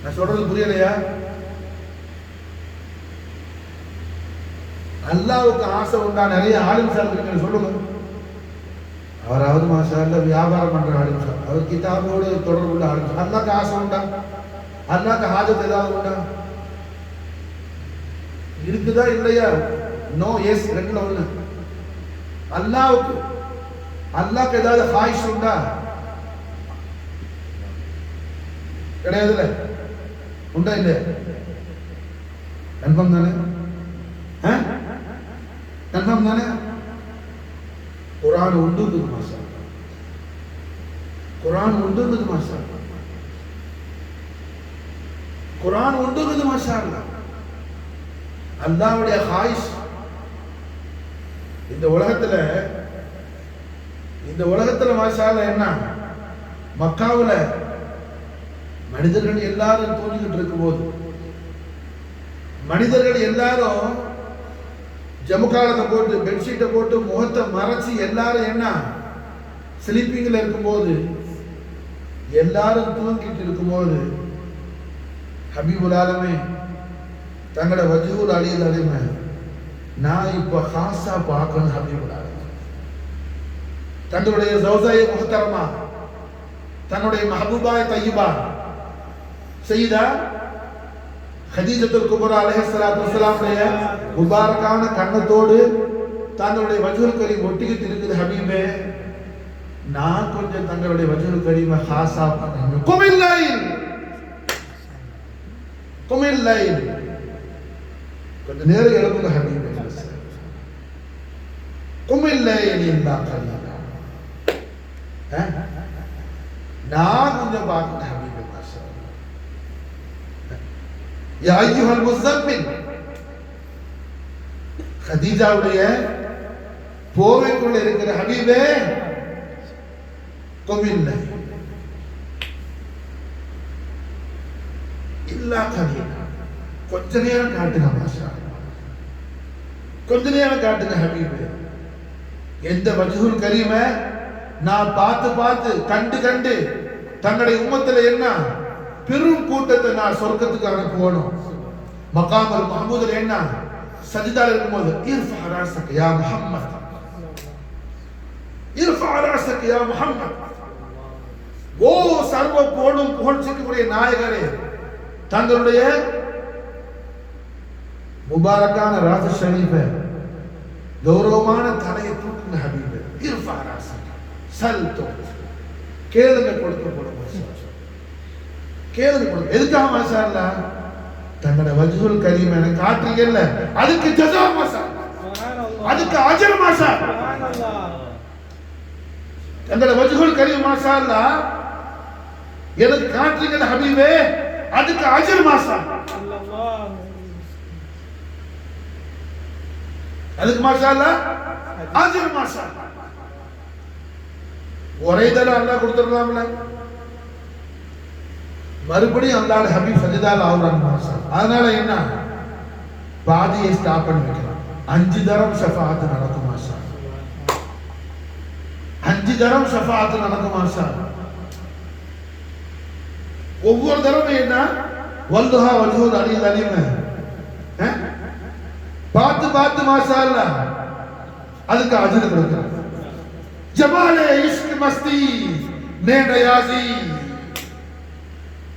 நான் சொல்றது புரியலையா? அல்லாவுக்கு ஆசை உண்டா? நிறைய ஆலிம் சார் இருக்கீங்க சொல்லுங்க. அவராவது மாஷா அல்லாஹ் வியாபாரம் பண்ற ஆலிம் சார், அவர் கிதாபோடு தொடர்புள்ள ஆலிம் சார். அல்லாஹ்க்கு ஆசை உண்டா? அல்லாஹ்க்கு ஹாஜத் ஏதாவது உண்டா? இருக்குதா இல்லையா? நோ, எஸ், ரெண்டுல ஒண்ணு. அல்லாஹ்க்கு ஏதாவது ஹாயிஷ் உண்டா? கிடையாதுல. உண்டா இல்லையா? கன்ஃபார்ம் தானே? கன்ஃபார்ம் தானே? குர்ஆன் உண்டுங்குது மாஷா அல்லாஹ். குர்ஆன் உண்டுங்குது மாஷா அல்லாஹ். குர்ஆன் உண்டுங்குது மாஷா அல்லாஹ். அல்லாஹ்வுடைய ஹாயிஷ் இந்த உலகத்துல மாஷா அல்லாஹ் என்ன? மக்காவுல மனிதர்கள் எல்லாரும் தூங்கிட்டு இருக்கும்போது, மனிதர்கள் எல்லாரும் ஜமுக்காலத்தை போட்டு பெட்ஷீட்டை போட்டு முகத்தை மறைச்சி எல்லாரும் என்ன ஸ்லீப்பிங்ல இருக்கும்போது, எல்லாரும் தூங்கிட்டு இருக்கும்போது, ஹபீபுல் ஆலமே தங்களோட வஜ்ஹுல் அலியல் அலிமை நான் இப்ப ஹாஸா பார்க்கணும். ஹபீபுல் ஆலமே தங்களுடைய ஜௌசாய முஹ்தரமா, தன்னுடைய மஹபூபாய் தய்யிபா சையதா ஹதீஜத்துல் குப்ரா அலைஹிஸ்ஸலாத்து வஸ்ஸலாமுடைய முபாரக்கான கண்ணத்தோடு தங்களுடைய வஜ்ஹுல் கரீம் ஒட்டிக்கிட்டு இருக்குது. ஹபீபே, நான் கொஞ்சம் தங்களுடைய வஜ்ஹுல் கரீமை ஹாஸா பண்ணணும். குமில் லைல் கொஞ்சம் நேரம் எழுப்புங்க ஹபீபே. குமில் லைல் இல்லா கலீலா, நான் கொஞ்சம் பார்க்கணும் ஹபீபே. மாஷா அல்லாஹ். யா அய்யுஹல் முஸம்மில், கதீஜாவுடைய போவைக்குள்ள இருக்கிற ஹபீபே, குமில் லைல் இல்லா கலீலா, கொஞ்ச நேரம் காட்டுங்க. மாஷா அல்லாஹ், கொஞ்ச நேரம் காட்டுங்க ஹபீபே. எந்த வஜ்ஹுல் கரீமை நான் பார்த்து கண்டு தங்களுடைய உம்மத்துல என்ன பெரும் கூட்டத்தை நான் சொர்க்கத்துக்கு அனுப்புவோம். மகாமல் மஹமூதுல என்ன சஜிதால இருக்கும்போது, இர்ஃபா ராஸக யா முஹம்மத், இர்ஃபா ராஸக யா முஹம்மத், ஓ சர்வ போடும் புகழ்ச்சிக்குரிய நாயகரே, தங்களுடைய முபாரக்கான ராஸ ஷரீஃபை கௌரவமான தலையை தூக்குங்க ஹபீபே. இர்ஃபா ராஸக சல்தோ, கேளுங்க கொடுக்கப்படும். கேளுங்க கொடுக்க. எதுக்காக மாஷா அல்லாஹ்? தங்களோட வஜ்ஹுல் கரீம் எனக்கு காட்டுறீங்கல்ல, அதுக்கு ஜஸா மாஷா அல்லாஹ், அதுக்கு அஜர் மாஷா அல்லாஹ். தங்களோட வஜ்ஹுல் கரீம் மாஷா அல்லாஹ் எனக்கு காட்டுறீங்கல்ல ஹபீபே, அதுக்கு அஜர் மாஷா அல்லாஹ், அதுக்கு மாஷா அல்லாஹ் அஜர் மாஷா அல்லாஹ். ஒரே தடவை அல்லாஹ் கொடுத்துடலாம்ல, மறுபடியும் அல்லாஹ் ஹபீப் சஜிதால ஆகுறாங்க மாஷா. அதனால என்ன, பாதியை ஸ்டாப் பண்ணி வைக்கலாம். 5 தரம் ஷஃபாஅத் நடக்கும் மாஷா, 5 தரம் ஷஃபாஅத் நடக்கும் மாஷா. ஒவ்வொரு தடவை என்ன வல்லுஹா வஜ்ஹுல் அலில் அலிம் பார்த்து மாஷா அல்லாஹ் அதுக்கு அஜர் கொடுக்கிறாங்க. ஜமாலே இஷ்க் மஸ்தி ने नयाजी,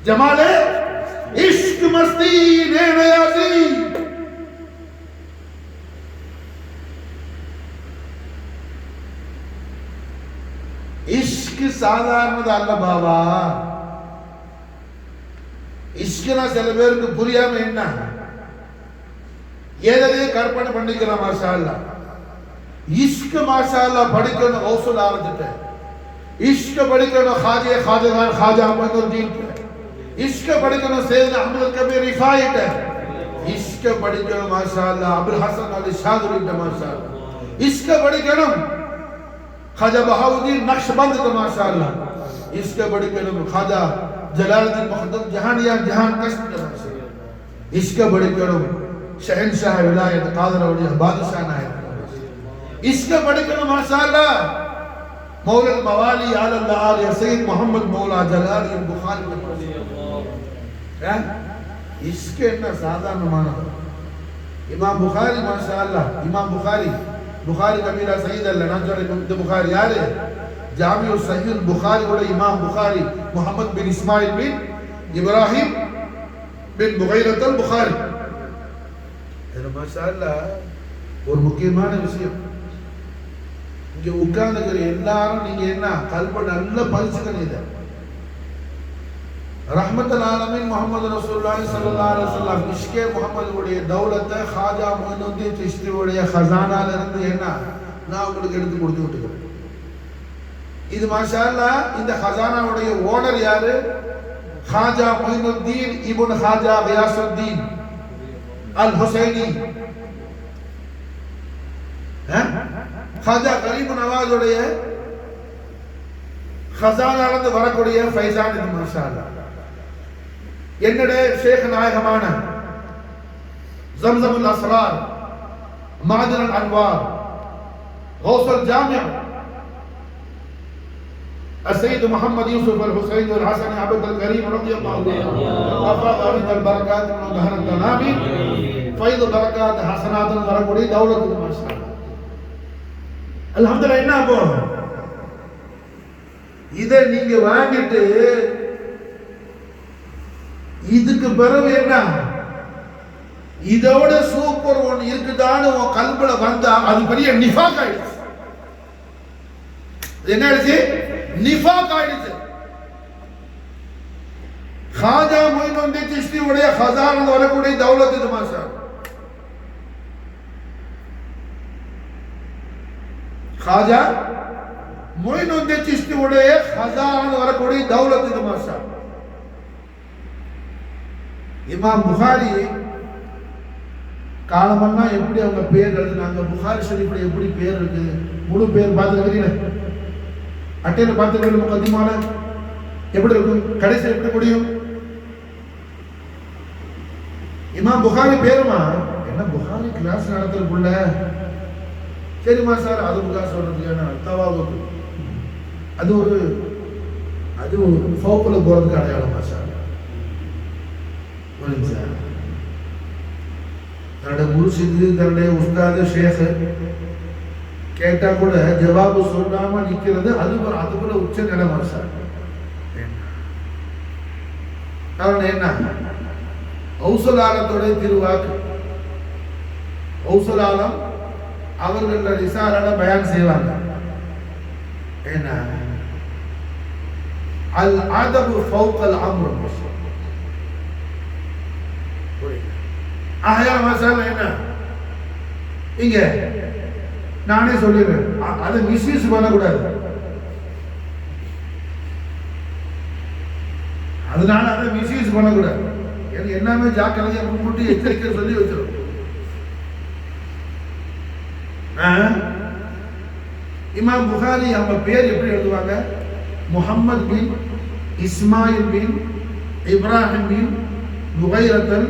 जमाले इश्क मस्ती ने नयाजी, इश्क சாதாரணதல்ல பாபா. இஷ்க்னா சில பேருக்கு புரியாம என்ன ஏதே கற்பனை பண்ணிக்கலாம். மாஷா அல்லாஹ், इश्क माशा अल्लाह படிக்கணும் கௌசுல் ஆரம்பிட்டேன். इश्क படிக்கணும் खाजा ख्वाजा मोइनुद्दीन पे, इश्क படிக்கணும் सैयदना अहमद कबीर रिफाई पे, इश्क படிக்கணும் माशा अल्लाह अबुल हसन अली शादरी पे, माशा अल्लाह इश्क படிக்கணும் खाजा बहाउद्दीन नक्शबंद पे, माशा अल्लाह इश्क படிக்கணும் खाजा जलालुद्दीन मुहद्दम जहानिया जहान कश्फ पे, माशा अल्लाह इश्क படிக்கணும் शहंशाह विलायत कादर औलिया बादशाह नायक, इसका बढ़कर माशाअल्लाह मौला मवाली आलल्लाह या सैयद मोहम्मद मौला जलाल बुखारी இஷ்க் என்ன சாதாரணமானது? இமாம் புகாரி மாஷா அல்லாஹ், இமாம் புகாரி கபீரா சயீத் அல்ல, நான் சொல்றேன் இந்த புகாரி யாரு? ஜாமிஉ சஹீஹ் புகாரியோட இமாம் புகாரி முஹம்மத் பின் இஸ்மாயில் பின் இப்ராஹிம் பின் புகைரத்தல் புகாரி. இதுல மாஷா அல்லாஹ் ஒரு முக்கியமான விஷயம், இங்க உட்கார்ந்துக்கிற எல்லாரும் நீங்க என்ன கல்ப நல்லா பரிசுக்கணும். இதை ரஹ்மத்துல் ஆலமீன் முஹம்மது ரசூலுல்லாஹி ஸல்லல்லாஹு அலைஹி வஸல்லம் இஷ்கே முஹம்மதுடைய தௌலத்தை ஹாஜா மொய்னுத்தீன் சிஷ்தியுடைய खजानाல இருந்து என்ன நான் உங்களுக்கு எடுத்து கொடுத்து விட்டுக்கிறேன். இது மாஷா அல்லாஹ் இந்த खजानाவுடைய ஓனர் யாரு? ஹாஜா மொய்னுத்தீன் இப்னு ஹாஜா கியாசுத்தீன் அல் ஹுசைனி. ஹாஜா கரீம் நவாஸ் உடைய खजानाல இருந்து வரக்கூடிய ஃபைசான். இது மாஷா அல்லாஹ் என்னுடைய ஷேக் நாயகமான ஜம்சமுல் அஸ்ரார், மாதினுல் அன்வார், கௌசுல் ஜாமிஅ السيد محمد يوسف الحسين الحسن عبد الكريم رضي الله عنه وفاض علينا البركات من ظهر التنام فيض بركات حسنات வரக்கூடிய தௌலத்து மாஷா அல்லாஹ். அல்ஹம்துலில்லாஹ். என்ன அப்போ இதை நீங்க வாங்கிட்டு இதுக்கு பிறகு என்ன இதோட சூப்பர் ஒன்று இருக்குதான்னு உன் கல்புல வந்தா அது பெரிய நிஃபாக் ஆயிடுச்சு. என்ன ஆயிடுச்சு? நிஃபாக் ஆயிடுச்சு. ஹாஜா மொய்னுத்தீன் சிஷ்தியுடைய खजाना வரக்கூடிய தௌலத் இது மாஷா அல்லாஹ். ஹாஜா மொய்னுத்தீன் சிஷ்தியுடைய खजाना வரக்கூடிய தௌலத் இது மாஷா அல்லாஹ். இமாம் புகாரி காலமெல்லாம் எப்படி அவங்க பேர் எழுதுனாங்க, புகாரி ஷரீஃப்ல எப்படி பேர் இருக்கு, முழு பேர் பார்த்துக்கிறீங்க, அட்டையில பார்த்துக்கிறீங்க, முகத்திமான எப்படி இருக்கும், கடைசி எப்படி முடியும்? இமாம் புகாரி பேருமா என்ன? புகாரி கிளாஸ் நடத்துறதுக்குள்ள சரிமா சார் அது புகார் சொல்றதுக்கு தவாவுக்கு அது ஒரு ஃபோக்குல போறதுக்கு அடையாளமா சார்? தன்னுடைய முர்ஷிது, தன்னுடைய உஸ்தாது, ஷேக் கேட்டா கூட ஜவாபு சொல்லாம நிக்கிறது அதுக்குள்ள உச்ச நிலைமா சார்? காரணம் என்ன? கௌசுல் ஆலத்துடைய திருவாக்கு. கௌசுல் ஆலம் அவர்கள ரிசாலால பயான் செய்வாங்க. என்ன அல் அதபு ஃபௌகல் அம்ர். ஆயா மசாலா என்ன இங்க நானே சொல்லிடுறேன், அதை மிஸ்யூஸ் பண்ணக்கூடாது. அதனால அதை மிஸ்யூஸ் பண்ணக்கூடாது. எல்லாமே ஜாக்கிரதையா முன்கூட்டி எச்சரிக்கை சொல்லி வச்சிடும். இமாம் புகாரி அவங்க பேர் எப்படி எழுதுவாங்க? முஹம்மது பின் இஸ்மாயில் பின் இப்ராஹிம் பின் புகைரத்தல்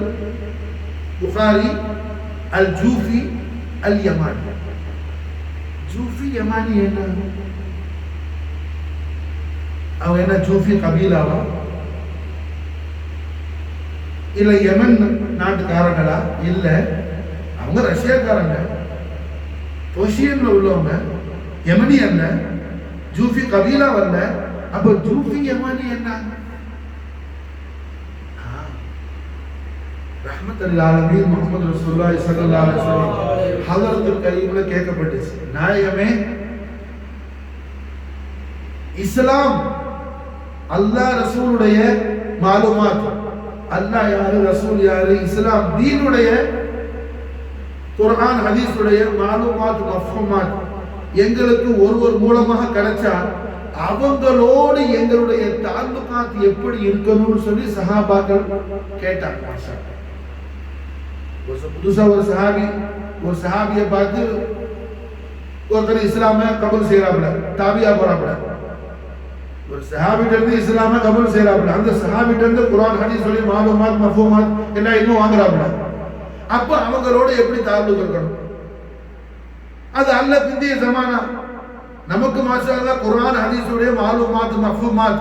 புகாரி அல் ஜூஃபி அல் யமானி. ஜூஃபி யமானி என்ன? அவங்க என்ன ஜூஃபி கபீலாவா இல்ல யமன் நாட்டுக்காரங்களா? இல்ல, அவங்க ரஷ்யாக்காரங்க, பெர்ஷியன்ல உள்ளவங்க, யமனி அல்ல, ஜூஃபி கபீலா அல்ல. அப்ப ஜூஃபி யமானி என்ன? ரஹ்மத்துல் ஆலமீன் முஹம்மது ரசூலுல்லாஹி ஸல்லல்லாஹு அலைஹி வஸல்லம் ஹதரத்துல் கரீம்ல கேட்கப்பட்டுச்சு, நாயகமே இஸ்லாம் அல்லாஹ் ரசூலுடைய மாலுமாத், அல்லாஹ் யாரு, ரசூல் யாரு, இஸ்லாம் தீனுடைய குர்ஆன் ஹதீஸுடைய மாலுமாத் மஃஹூமாத் எங்களுக்கு ஒருவர் மூலமாக கிடைச்சா அவங்களோடு எங்களுடைய தாலுகாத் எப்படி இருக்கணும்னு சொல்லி சஹாபாக்கள் கேட்டாங்க. மாஷா அல்லாஹ். புதுசா ஒரு சஹாபியை பார்த்து ஒருத்தர் இஸ்லாம கபூல் செய்யறாப்புல, தாபியா போறாப்புல. ஒரு சஹாபிட்ட இருந்து இஸ்லாம கபூல் செய்யறாப்புல, அந்த சஹாபிட்ட இருந்து குர்ஆன் ஹதீஸ் சொல்லி மாலுமாத் மஃஹூமாத் எல்லாம் இன்னும் வாங்குறாப்புல. அப்ப அவங்களோட எப்படி தாலுக் இருக்கணும்? அது அல்ல பிந்திய ஜமானா. நமக்கு மாஷா அல்லாஹ் குர்ஆன் ஹதீஸுடைய மாலுமாத் மஃஹூமாத்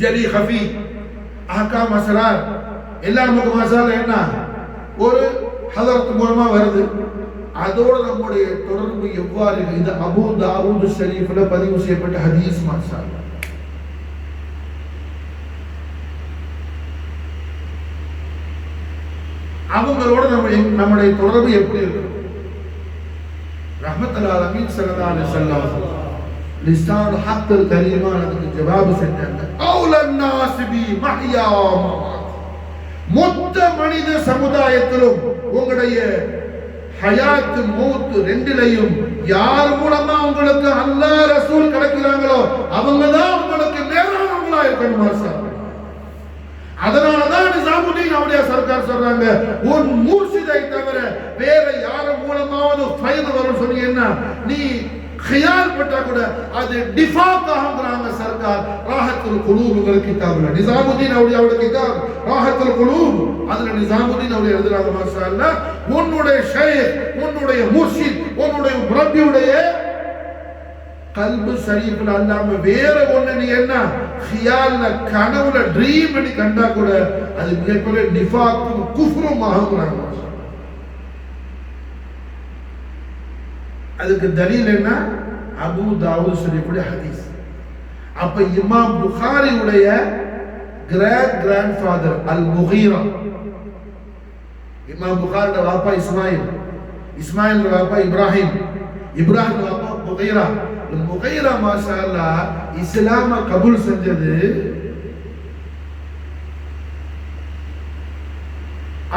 ஜலி ஹஃபி அஹ்காம் அஸ்ரார் எல்லாம் நமக்கு மசாலா என்ன ஒரு ஹதரத் மூலமா வருது. அதோட நம்முடைய தொடர்பு எவ்வாறு? இது அபூ தாவூத் ஷரீஃப்ல பதிவு செய்யப்பட்ட ஹதீஸ். மசாலா அவங்களோட நம்முடைய தொடர்பு எப்படி இருக்கும்? ரஹ்மத்துல் ஆலமீன் ஸல்லல்லாஹு அலைஹி வஸல்லம் லிசான் ஹக்ல் கரீமா அதுக்கு ஜவாப் செஞ்சாங்க. அவுலன் நாஸ் பி மஹ்யா மொத்த மனித சமுதாயத்திலும் உங்களுடைய ஹயாத் மௌத் ரெண்டிலையும் யார் மூலமா உங்களுக்கு அல்லாஹ் ரசூல் கிடைக்கிறாங்களோ அவங்க தான் உங்களுக்கு நேரானவங்களா இருக்கணும். அதனாலதான் நிசாமுதீன் அவருடைய சர்க்கார் சொல்றாங்க, உன் முர்ஷிதை தவிர வேற யார மூலமாவது ஃபைது வரும் சொன்னீங்கன்னா நீ خیال پٹا கூட அது டிஃபாக் ஆகுறாங்க சர்க்கார். ராஹத்துல் குலூப்ங்கற கிதாபுல நிசாமுதீன் அவருடைய கிதாப் ராஹத்துல் குலூப், அதுல நிசாமுதீன் அவர் எழுதுறாங்க மாஷாஅல்லாஹ், உன்னுடைய ஷைக் உன்னுடைய முர்ஷித் உன்னுடைய ரப்பியுடைய கல்பு ஷரீஃப்ல அல்லாம வேற ஒண்ணு நீ என்ன خیالல கனவுல ட்ரீம் பண்ணி கண்டா கூட அது மிகப்பெரிய டிஃபாக்கும் குஃப்ரும் ஆகுறாங்க. அதுக்கு தலீல் என்ன? அபூ தாவூத் ஷரீஃபுடைய ஹதீஸ். அப்ப இமாம் புகாரி உடைய கிரேட் கிராண்ட்ஃபாதர் அல் முகீரா, இமாம் புகாரியோட வாப்பா இஸ்மாயில், இஸ்மாயிலோட வாப்பா இப்ராஹிம், இப்ராஹிம் வாப்பா முகீரா. முகீரா மாஷாஅல்லாஹ் இஸ்லாம கபூல் செஞ்சது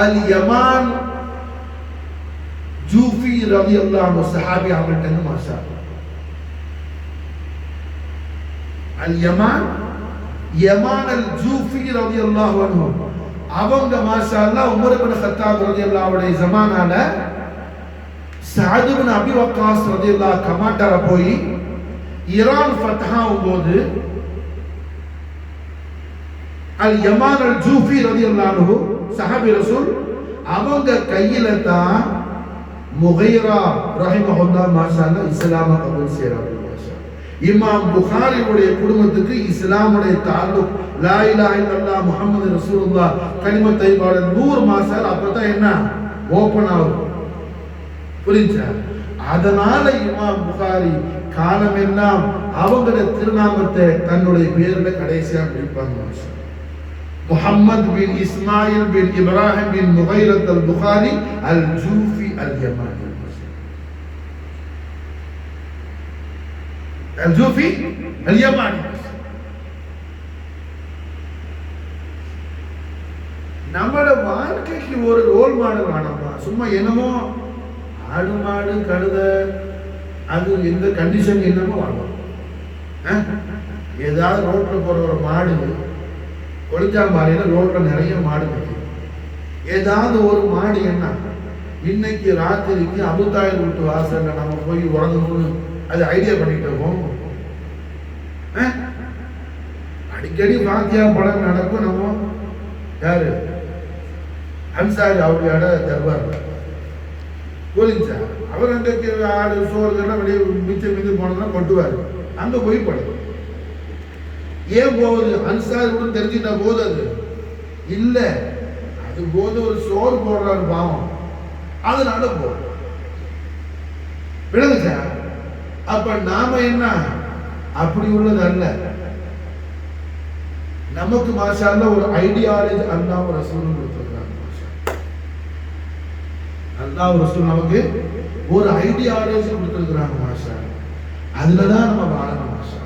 அல் யமான் ஜூஃபி ரலியல்லாஹு அன்ஹு சஹாபி அவங்கள்ட்ட மாஷாஅல்லாஹ். அல் யமான் அல் ஜூஃபி ரலியல்லாஹு அன்ஹு அவங்க மாஷாஅல்லாஹ் உமர் இப்னு கத்தாப் ரலியல்லாஹு அன்ஹு ஜமானால சஅத் இப்னு அபி வக்காஸ் ரலியல்லாஹு கமாண்டரா போய் ஈரான் ஃபத்ஹாவும் போது அல் யமான் அல் ஜூஃபி ரலியல்லாஹு அன்ஹு சஹாபி ரசூல் அவங்க கையில தான் முகீரா ரஹிமஹுல்லாஹ் மாஷாஅல்லாஹ் இஸ்லாம கபூல் செய்றாங்க. இமாம் புகாரி உடைய குடும்பத்துக்கு இஸ்லாமுடைய தாலுக் லா இலாஹ இல்லல்லாஹ் முஹம்மது ரசூலுல்லாஹ் கலிமத் தைபாவோட 100 மாசம் அப்பதான் என்ன ஓபன் ஆகும். புரிஞ்சா? அதனால இமாம் புகாரி காலமெல்லாம் அவங்களோட திருநாமத்தை தன்னுடைய பேர்ல கடைசியா முடிப்பாங்க. முஹம்மது பின் இஸ்மாயில் பின் இப்ராஹிம் பின் முகைரத் அல் புகாரி அல் ஜூஃபி அல் யமானி. அல் ஜூஃபி அல் யமானி. நம்மளோட வாழ்க்கைக்கு ஒரு ரோல் மாடல் வேணுமா? சும்மா என்னமோ ஆடு மாடு கழுத அது எந்த கண்டிஷன் என்னமோ வாழும். ஏதாவது ரோட்ல போற ஒரு மாடு கொளிஞ்சாம்பாறையில ரோட்ல நிறைய மாடு இருக்கு. ஏதாவது ஒரு மாடு என்ன இன்னைக்கு ராத்திரிக்கு அபுதாயர் வீட்டு வாசல்ல நம்ம போய் உறங்கணும்னு அது ஐடியா பண்ணிட்டு இருக்கோம். அடிக்கடி வாத்தியா படம் நடக்கும். நம்ம யாரு அன்சாரி அவரோட தர்பார் போலீஸா அவர் அன்றைக்கு ஆடு சோறுகள்லாம் வெளியே மிச்சம் மிஞ்சு போனதுன்னா கொட்டுவார். அங்க போய் படம் ஏன் போகுது? அன்சாரியுடன் தெரிஞ்சுட்டா போது அது இல்ல, அது போது ஒரு சோறு போடுறாரு பாவம், அதனால போதும். விளங்குச்சா? அப்ப நாம என்ன அப்படி உள்ளது அல்ல. நமக்கு மாஷாஅல்லாஹ் ஒரு ஐடியாலஜி அல்லாஹ் ரசூலும் கொடுத்திருக்காங்க. அல்லாஹ் ரசூல் நமக்கு ஒரு ஐடியாலஜி கொடுத்திருக்கிறாங்க மாஷாஅல்லாஹ். அதுலதான் நம்ம வாழணும் மாஷாஅல்லாஹ்.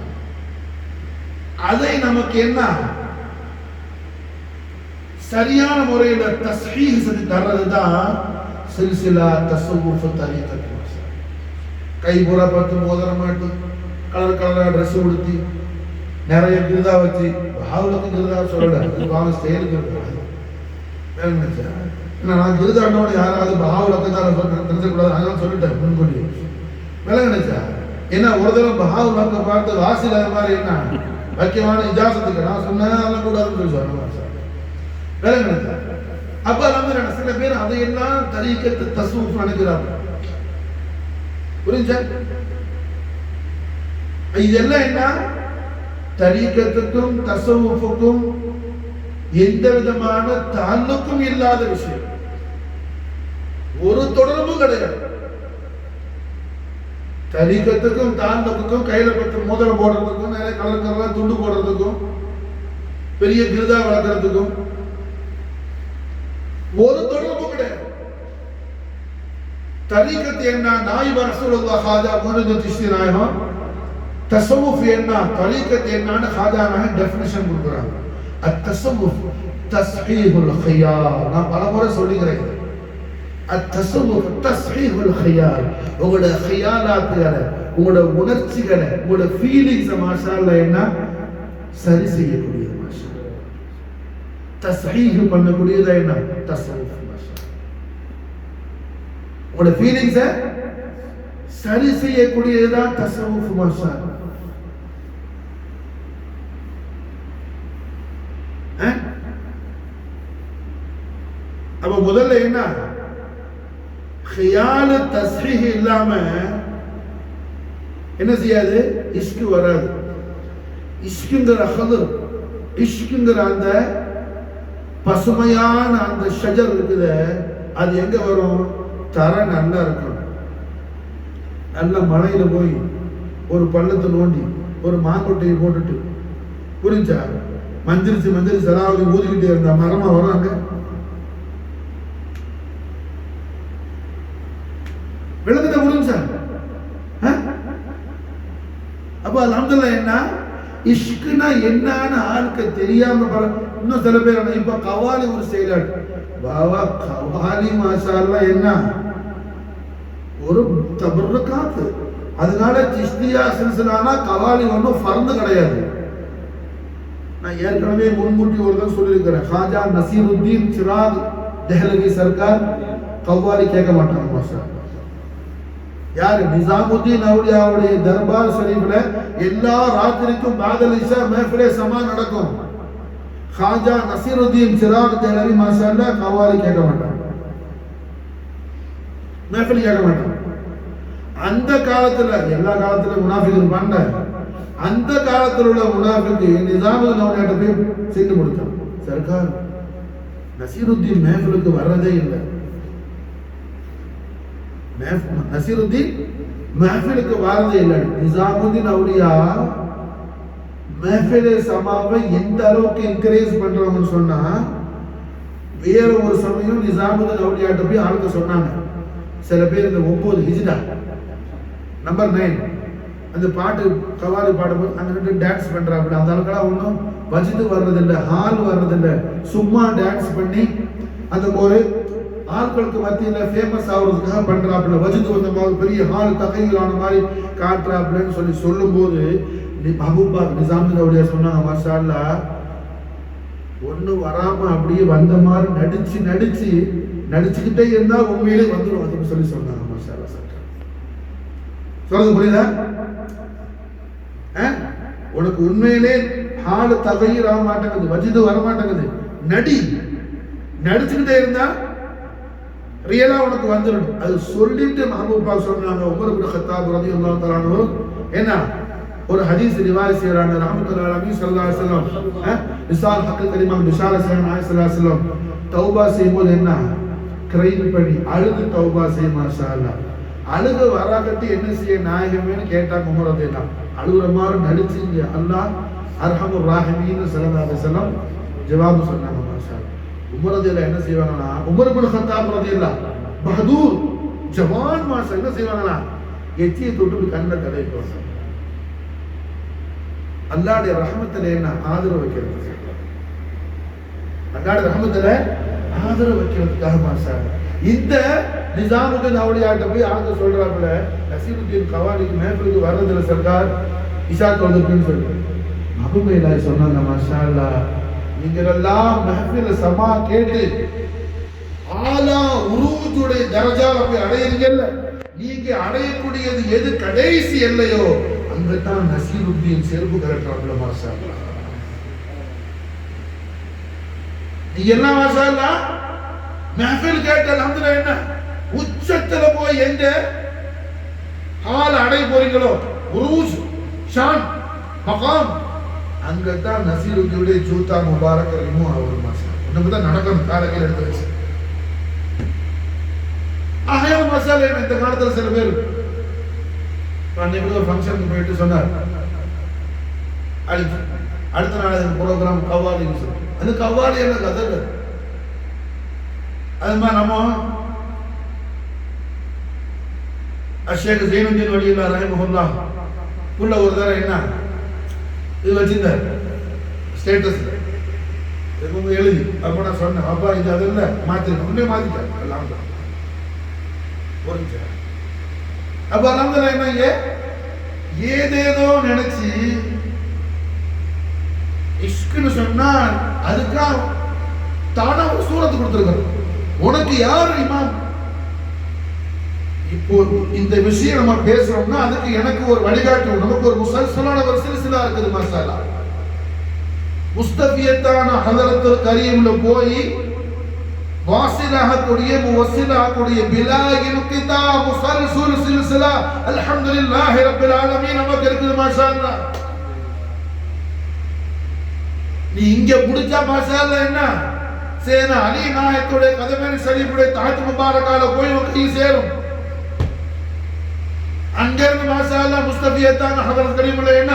அதை நமக்கு என்ன சரியான முறையில தஸ்ஹீஹ் செஞ்சு தர்றதுதான் சில்சிலா தஸவ்வுஃப் தரீகத். கை பூரா பத்து மோதிர மாட்டி கலர் கலரா ட்ரெஸ் உடுத்தி நிறைய கிருதா வச்சு பாவலுக்கு கிருதா சொல்லல பாவம் ஸ்டைலுக்கு நான் கிருதாண்டோட யாராவது பாவலுக்கு தான் தெரிஞ்சக்கூடாது அதனால சொல்லிட்டேன் முன்கூட்டி விலை நினைச்சா. ஏன்னா ஒரு தடவை பாவலுக்க பார்த்து வாசில மாதிரி என்ன வைக்கமான இஜாசத்துக்கு நான் சொன்னேன் கூடாதுன்னு சொல்லி சொன்ன விலை நினைச்சா. அப்ப நம்ம சில பேர் அதையெல்லாம் தரீகத்து தஸ்வூஃப் நினைக்கிறாங்க. புரிஞ்சா? இதெல்லாம் என்ன தரீகத்துக்கும் தஸவ்வுஃபுக்கும் எந்த விதமான தாலுக்கும் இல்லாத விஷயம், ஒரு தொடர்பும் கிடையாது. தரீக்கத்துக்கும் தாலுக்கும் கையில பத்து மோதிரம் போடுறதுக்கும், நிறைய கலர் கலரா துண்டு போடுறதுக்கும், பெரிய கிருதா வளர்க்கறதுக்கும் ஒரு தொடர்பும் கிடையாது. தரீக்கத்து என்ன, நாயிப ரசூலுல்லாஹ் ஹாஜா முஹம்மது சிஷ்தி நாயகம் தஸவுஃப் என்ன, தரீக்கத் என்னன்னு ஹாஜா நாயகம் டெஃபினிஷன் கொடுக்குறாங்க. அத்தஸவுஃப் தஸ்ஹீஹுல் ஹியால். நான் பலமுறை சொல்லிக்கிறேன், அத்தஸவுஃப் தஸ்ஹீஹுல் ஹியால். உங்களோட ஹியாலாத்துகளை, உங்களோட உணர்ச்சிகளை, உங்களோட ஃபீலிங்ஸ் மாஷா அல்லாஹ் என்ன சரி செய்யக்கூடியது. மாஷா அல்லாஹ் தஸ்ஹீஹ் பண்ணக்கூடியது என்ன தஸவுஃப். உங்களோட ஃபீலிங்ஸை சரி செய்யக்கூடியதுதான் தஸவுஃப். மாஷா அல்லாஹ். அப்ப முதல்ல என்ன, ஹியால் தஸ்ஹீஹ் இல்லாம என்ன செய்யாது, இஷ்கு வராது. இஷ்குங்கிற ஹதர், இஷ்குங்கிற அந்த பசுமையான அந்த ஷஜர் இருக்குது, அது எங்க வரும், தர நல்லா இருக்கும். நல்ல மழையில போய் ஒரு பள்ளத்தை நோண்டி ஒரு மாங்கொட்டையை போட்டுட்டு புரிஞ்சா மந்திரிச்சு மந்திரிச்சு சலாவதி ஊதிக்கிட்டே இருந்தா மரமா வரும் அங்க விளக்கத்தை புரிஞ்சா. அப்ப அல்ஹம்துலில்லாஹ் என்ன இஷ்குனா என்னன்னு ஆளுக்கு தெரியாம இன்னும் சில பேர் இப்ப கவாலி ஒரு செயலாடு பாவா கவாலி மாஷா அல்லாஹ் என்ன ஒரு தபர்ருகாத். அதனால சிஸ்தியா சில்சிலானா கவாலி ஒன்றும் ஃபர்து கிடையாது. நான் ஏற்கனவே முன்கூட்டி ஒரு தான் சொல்லியிருக்கிறேன், ஹாஜா நசீருத்தீன் சிராக் தெஹ்லவி சர்க்கார் கவாலி கேட்க மாட்டாங்க. மாஷா யாரு, நிசாமுத்தீன் அவுலியாவுடைய தர்பார் ஷரீஃப்ல எல்லா ராத்திரிக்கும் பாதல் இஷா மஹ்ஃபிலே சமா நடக்கும். ஹாஜா நசீருத்தீன் சிராக் தெஹ்லவி மாஷா அல்லாஹ் கவாலி கேட்க மாட்டாங்க, மஹ்ஃபில் கேட்க மாட்டாங்க. அந்த காலத்துல, எல்லா காலத்துல முனாஃபிக் இருப்பாங்க, அந்த காலத்தில் உள்ள முனாஃபிக் நிசாமுதீன் அவுலியாட்ட போய் சென்று கொடுத்தான், சர்க்கார் நசீருத்தீன் மஹ்ஃபிலுக்கு வர்றதே இல்லை, நசீருத்தீன் மஹ்ஃபிலுக்கு வரதே இல்லை. நிசாமுதீன் அவுலியா மஹ்ஃபிலே சமாவை எந்த அளவுக்கு என்கரேஜ் பண்றாங்கன்னு சொன்னா, வேற ஒரு சமயம் நிசாமுதீன் அவுலியாட்ட போய் ஆளுக்கு சொன்னாங்க, சில பேர் இந்த 9 ஹிஜ்ரா நம்பர் 9 அந்த பாட்டு கவாலி பாடும்போது அங்க ரெண்டு டான்ஸ் பண்றாங்க. அந்த அளவுக்கு ஒன்றும் வஜிது வர்றதில்லை, ஹால் வர்றதில்லை, சும்மா டான்ஸ் பண்ணி அந்த ஒரு ஆட்களுக்கு மத்தியில் ஃபேமஸ் ஆகுறதுக்காக பண்றாப்புல. வஜிது வந்த மாதிரி பெரிய ஹால் தகையிலான மாதிரி காட்டுறாப்புலன்னு சொல்லி சொல்லும் போது மஹபூபா நிசாமுதீன் அவுலியா சொன்னாங்க, மாஷா அல்லாஹ் ஒண்ணு வராம அப்படியே வந்த மாதிரி நடிச்சுக்கிட்டே இருந்தா உண்மையிலே வந்துடும் அதுன்னு சொல்லி சொன்னாங்க. மாஷா அல்லாஹ் சொல்றது புரியுதா? உனக்கு உண்மையிலே ஹால் தகையில் ஆக மாட்டேங்குது, வஜிது வர மாட்டேங்குது, நடிச்சுக்கிட்டே இருந்தா ரியலா உனக்கு வந்துடும். அது சொல்லிட்டு மஹபூபா சொன்னாங்க. உமர் இப்னு கத்தாப் ரலியல்லாஹு தஆலா அன்ஹு என்ன ஒரு ஹதீஸ் ரிவாயத் செய்றாங்க, ரஹ்மத்துல்லாஹி அலைஹி ஸல்லல்லாஹு அலைஹி வஸல்லம் விசால் ஹக்கல் கலிமாம் பிஷார செய்றாங்க. நாயகம் ஸல்லல்லாஹு அலைஹி வஸல்லம் தௌபா செய்யும்போது என்ன கிரைம் பண்ணி அழுது தௌபா செய்ய. மாஷா அல்லாஹ் அழுக வராகட்டி என்ன செய்ய நாயகமேன்னு கேட்டாங்க. உமர் ரலியல்லாஹு அழுகுற மாதிரி நடிச்சிங்க, அல்லாஹ் அர்ஹமுர் ராஹிமீன் ஸல்லல்லாஹு அலைஹி வஸல்லம் ஜவாப் சொன்னாங்க. மாஷா அல்லாஹ் உமர் ரலியல்லாஹு என்ன செய்வாங்கன்னா, உமர் இப்னு கத்தாப் ரலியல்லாஹு பஹதூர் ஜவான் மாஷா என்ன செய்வாங்கன்னா, எச்சியை தொட்டு கண்ணில் தடவிக்குவாங்க. அல்லாஹ்வுடைய ரஹ்மத்துல என்ன ஆதரவு வைக்கிறது, அல்லாஹ்வுடைய ரஹ்மத்துல ஆதரவு வைக்கிறதுக்காக. மாஷா அல்லாஹ் இந்த நிசாமுதீன் அவுலியாட்ட போய் ஆங்க சொல்றாப்புல, நசீருத்தீன் கவாலிக்கு மஹ்ஃபிலுக்கு வர்றதில்லை சர்க்கார், இஷா தொழுதுன்னு சொல்லி மஹபூபா சொன்னாங்க. மாஷா அல்லாஹ் நீங்களெல்லாம் மஹ்ஃபில் சமா கேட்டு ஆலா உரூஜுடைய தரஜால போய் அடையிறீங்கல்ல, நீங்க அடையக்கூடியது எது கடைசி எல்லையோ அங்கதான் நசீருத்தீன் செருப்பு கரெக்டாக. மாஷா அல்லாஹ் நீங்க எல்லாம் மாஷா அல்லாஹ் மஹ்ஃபில் கேட்ட அல்ஹம்துலில்லாஹ் என்ன உச்சத்துல போய் எங்க ஹால் அடைய போறீங்களோ, உரூஜ் ஷான் மகாம் அங்கதான் நசீருடைய ஜூத்தா முபாரக் ரிமூவ் ஆகும் மாசம் இன்னும் நடக்கணும் காலங்கள் எடுத்து வச்சு ஆகையால் மசாலா இந்த காலத்துல சில பேர் அன்னைக்கு ஒரு ஃபங்க்ஷனுக்கு போயிட்டு சொன்னார் அடுத்த நாள் அதுக்கு ப்ரோக்ராம் கவ்வாலின்னு சொல்லி அது கவ்வாலி என்ன கதை அது மாதிரி நம்ம ஷேக் ஜெயினுddin வலியுல்லா ரஹிமஹுல்லாஹ் உள்ள ஒரு தடவை என்ன இது வச்சிருந்தார் ஸ்டேட்டஸ் எழுதி அப்போ நான் சொன்னேன் அப்பா இது அது இல்லை மாற்றிருக்கேன் உடனே மாற்றிட்டேன் எல்லாம் புரிஞ்ச அப்ப அல்ஹம்துலில்லாஹ் என்னங்க ஏதேதோ நினைச்சு இஷ்குன்னு சொன்னா அதுக்காக தானா ஒரு சூரத்து கொடுத்துருக்காரு உனக்கு யார் இமாம் இப்போ இந்த விஷயம் நம்ம பேசுறோம்னா அதுக்கு எனக்கு ஒரு வழிகாட்டு நமக்கு ஒரு முசல்சலான ஒரு சில்சிலா இருக்குது மசாலா முஸ்தபியத்தான ஹதரத்துல் கரீம்ல போய் வாசிலாகக்கூடிய முவஸ்ஸிலாகக்கூடிய பிலா இன்கிதா முசல்சுல் சில்சிலா அல்ஹம்துலில்லாஹி ரப்பில் ஆலமீன் நமக்கு இருக்குது மாஷாஅல்லாஹ் நீ இங்க புடிச்சா மாஷாஅல்லாஹ் என்ன சேனா அலி நாயக்குடைய கதமேல் ஷரீஃபுடைய தாஜ் முபாரக்கால போய் உனக்கு சேரும் அங்கிருந்து மாஷாஅல்லாஹ் முஸ்தபியத்தான ஹதரத் கரீம்ல என்ன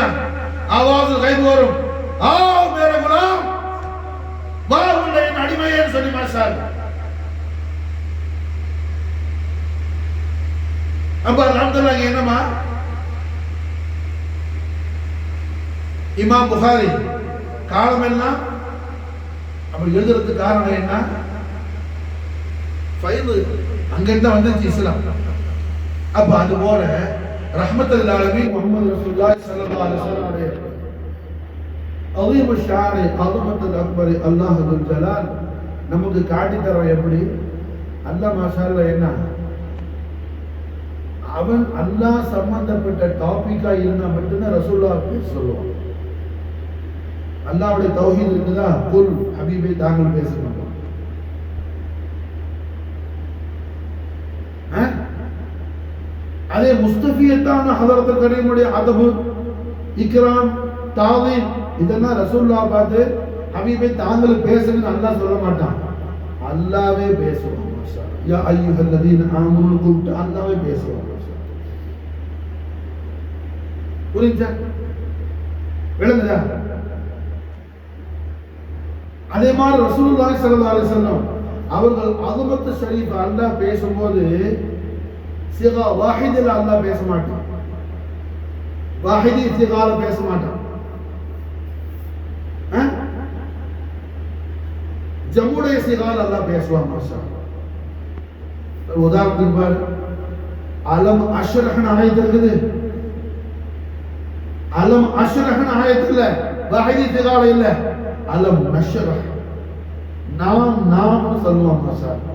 ஆவாஸ் கைப் வரும் ஆ மேரே குலாம் வா உன்னை அடிமையே சொல்லி மாஷாஅல்லாஹ் அப்ப அல்ஹம்துலில்லாஹ் என்னமா இமாம் புகாரி காலம் எல்லாம் அப்படி எழுதுறதுக்கு காரணம் என்ன ஃபைல் அங்கிருந்து வந்துச்சு இஸ்லாம் அப்ப அது போல ரஹ்மத்துல் ஆலமீன் முஹம்மது ரசூலுல்லாஹி ஸல்லல்லாஹு அலைஹி வஸல்லம் அலீம் ஷாரி அஸமத்துல் அக்பர் அல்லாஹ் துல் ஜலால் நமக்கு காட்டி தர எப்படி அல்லாஹ் மாஷாஅல்லாஹ் என்ன அவன் அல்லாஹ் சம்பந்தப்பட்ட டாபிக்கா இருந்தா மட்டும்தான் ரசூலுல்லாஹ் பேச சொல்லுவான் அல்லாஹ்வுடைய தௌஹீத் இருக்குதா குல் ஹபீபே தாங்கள் பேச மாட்டோம் அதே முஸ்தபியத்தான ஹதரத்துல் கரீமுடைய அதபு இக்ராம் தாதீம் இதெல்லாம் ரசூலுல்லாஹ் பார்த்து ஹபீபே தாங்கள் பேசுங்கன்னு அல்லாஹ் சொல்ல மாட்டான் அல்லாஹ்வே பேசுவான் மாஷாஅல்லாஹ் யா அய்யுஹல்லதீன ஆமனு கூப்பிட்டு அல்லாஹ்வே பேசுவான் மாஷாஅல்லாஹ் புரிஞ்சா விளங்குதா அதே மாதிரி ரசூலுல்லாஹி ஸல்லல்லாஹு அலைஹி வஸல்லம் அவர்கள் அஸமத்து ஷரீஃப் அல்லாஹ் பேசும்போது சிகா வாஹிதில் அல்லாஹ் பேச மாட்டான் வாஹிதி சிகால பேச மாட்டான் ஜம்முடைய சிகால் அல்லாஹ் பேசுவான் மாஷாஅல்லாஹ் உதாரணத்துக்கு பாரு அலம் அஷ்ரஹ்ன ஆயத் இருக்குது அலம் அஷ்ரஹ்ன ஆயத் இல்ல வாஹிதி சிகால இல்ல அலம் நஷ்ரஹ் நாம் சொல்லுவான் மாஷாஅல்லாஹ்